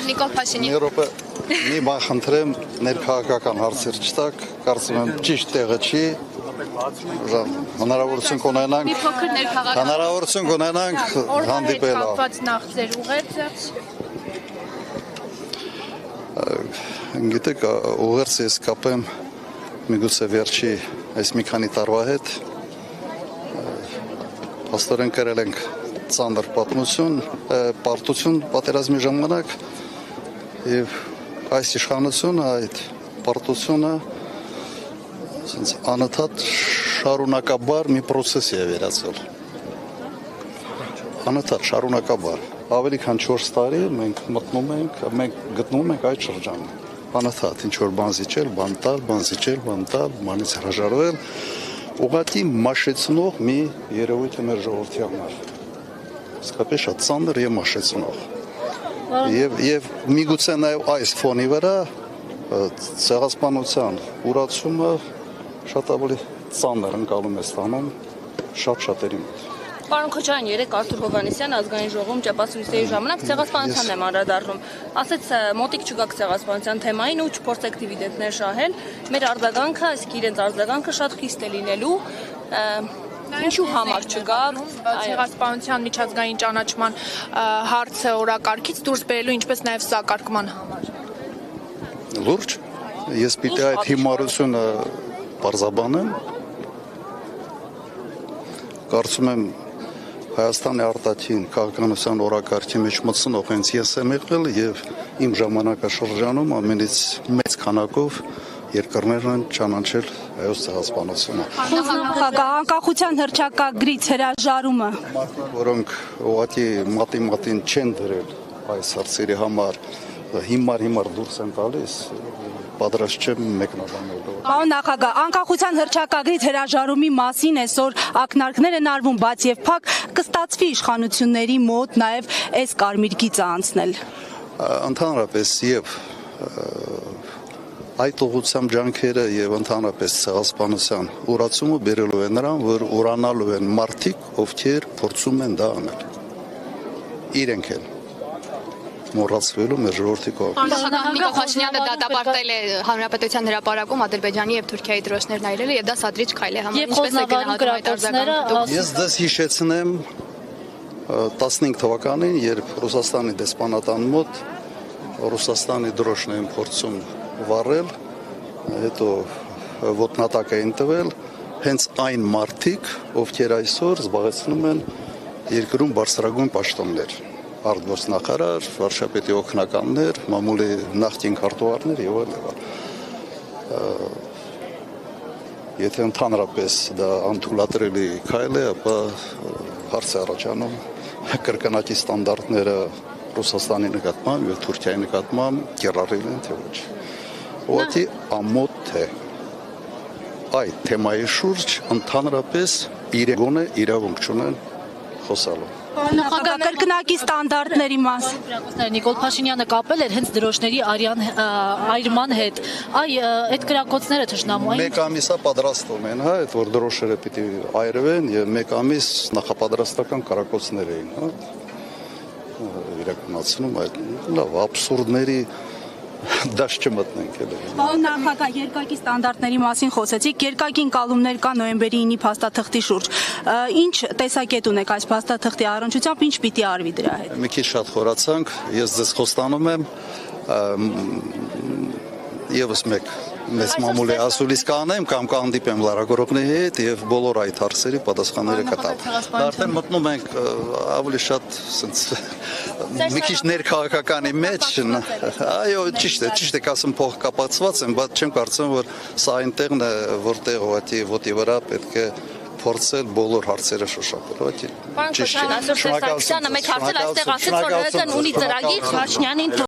Նիկոլ Փաշինյան։ Մի բան խնդրեմ, ներքաղաքական հարցեր չտակ, կարծում եմ ճիշտ տեղը չի, հնարավորություն կունենանք հանդիպել։ Նախ ձեր ուղերձը։ Գիտեք, ուղերձը ես կապեմ միգուցե վերջի այս մի քանի տարվա հետ, փաստորեն կրել ենք ծանր պարտություն պատերազմի ժամանակ եւ այս իշխանությունը, այդ պարտությունը անընդհատ շարունակաբար մի process է վերածել։ Անընդհատ շարունակաբար։ Ավելի քան 4 տարի մենք գտնվում ենք այդ շրջանում։ Անընդհատ ինչ որ բան զիջել, բան տալ, բանից հրաժարվել, ուղղակի մաշեցնող մի երևույթ է մեր ժողովրդի համար։ Իսկապես շատ ծանր եւ մաշեցնող։ Եվ միգուցե նաեւ այս ֆոնի վրա ցեղասպանության ուրացումը շատ ավելի ծանր ընկալում է ստանում շատ-շատերի մոտ։ Պարոն Քոչարյան, երեկ Արթուր Հովհաննիսյանը ազգային ժողովում ճապացույցների ժամանակ ցեղասպանության եմ անդրադառնում։ Ասեց մոտիկ չգաք ցեղասպանության թեմային ու չփորձեք դիվիդենտներ շահել։ Մեր արձագանքը, այսինքն իրենց արձագանքը շատ խիստ է լինելու։ Ինչու համար չգաք ցեղասպանության միջազգային ճանաչման հարցը օրակարգից դուրս բերելու, ինչպես նաև սակարկման համար։ Լուրջ, ես պիտի այդ հիմարությունը բարձաբանեմ։ Կարծում եմ Հայաստանի արտաքին քաղաքականության օրակարգի մեջ մտցնող հենց ես եմ եղել եւ իմ ժամանակաշրջանում ամենից մեծ քանակով երկրներն են ճանաչել հայոց ցեղասպանությունը։ Անկախության հռչակագրից հրաժարումը, որոնք ուղղակի մատին չեն դրել այս հարցերի համար հիմար դուրս են տալիս, պատրաստ չեմ մեկնաբանելու։ Պարոն նախագահ, անկախության հռչակագրից հրաժարումի մասին այսօր ակնարկներ են արվում, բայց եւ փակ կստացվի իշխանությունների մոտ նաեւ այս կարմիր գիծը անցնել։ Ընդհանրապես եւ այդ ուղղությամբ ջանքերը եւ ընդհանրապես ցեղասպանության ուրացումը բերելու է նրան, որ ուրանալու են մարդիկ, ովքեր փորձում են դա անել։ Իրենք են մոռացվելու մեր ժողովրդի կողմից։ Նիկոլ Փաշինյանը դատապարտել է Հանրապետության հրապարակում Ադրբեջանի եւ Թուրքիայի դրոշներն այրելը եւ դա սադրիչ քայլ է համարվում, ինչպես է գնահատում այդ արձագանքը։ Ես դες հիշեցնեմ 15 թվականին, երբ Ռուսաստանի դեսպանատան մոտ Ռուսաստանի դրոշն էին փորձում վառել, հետո ոտնատակ էին տվել հենց այն մարդիկ, ովքեր այսօր զբաղեցնում են երկրում բարձրագույն պաշտոններ։ Արտգործնախարար, վարչապետի օգնականներ, մամուլի նախկին քարտուղարներ եւ այլն։ Եթե ընդհանրապես դա անթույլատրելի քայլ է, ապա հարց է առաջանում կրկնակի ստանդարտները Ռուսաստանի նկատմամբ եւ Թուրքիայի նկատմամբ կիրառել են թե ոչ։ Ուղղակի ամոթ է այդ թեմայի շուրջ ընդհանրապես իրավունք չունեն խոսալու։ Կրկնակի ստանդարտների մաս։ Նիկոլ Փաշինյանը կապել էր հենց դրոշների այրման հետ։ Այդ կրակոցները թշնամու այն։ Մեկ ամիսա պատրաստում են, հա, այդ որ դրոշերը պիտի այրվեն եւ մեկ ամիս նախապատրաստական կրակոցներ էին, հա։ Իրականացնում այդ լավ աբսուրդների դաշ չմտնենք էլ։ Պարոն նախագահ, երկակի ստանդարտների մասին խոսեցիք, երկակի ընկալումներ կա նոյեմբերի 9-ի փաստաթղթի շուրջ։ Ինչ տեսակետ ունեք այս փաստաթղթի առնչությամբ, ինչ պիտի արվի դրա հետ։ Մի քիչ շատ խորացանք, ես ձեզ խոստանում եմ եւս մեկ մեծ մամուլի ասուլիս կանեմ կամ կհանդիպեմ լրագրողների հետ եւ բոլոր այդ հարցերի պատասխանները կտամ։ Արդեն մտնում ենք ավելի շատ ասենց մի քիչ ներքաղաքականի մեջ, այո, ճիշտ է, ասեմ փող կապացված եմ, բայց չեմ կարծում, որ սա այնտեղն է, որտեղ ոտի վրա պետք է փորձել բոլոր հարցերը շոշափել, ուղղակի ճիշտ է։ Այսօր Սերժ Սարգսյանը մեկ հարցել այստեղ ասեց, որ ՀՀԿ-ն ունի ծրագիր Փաշինյանին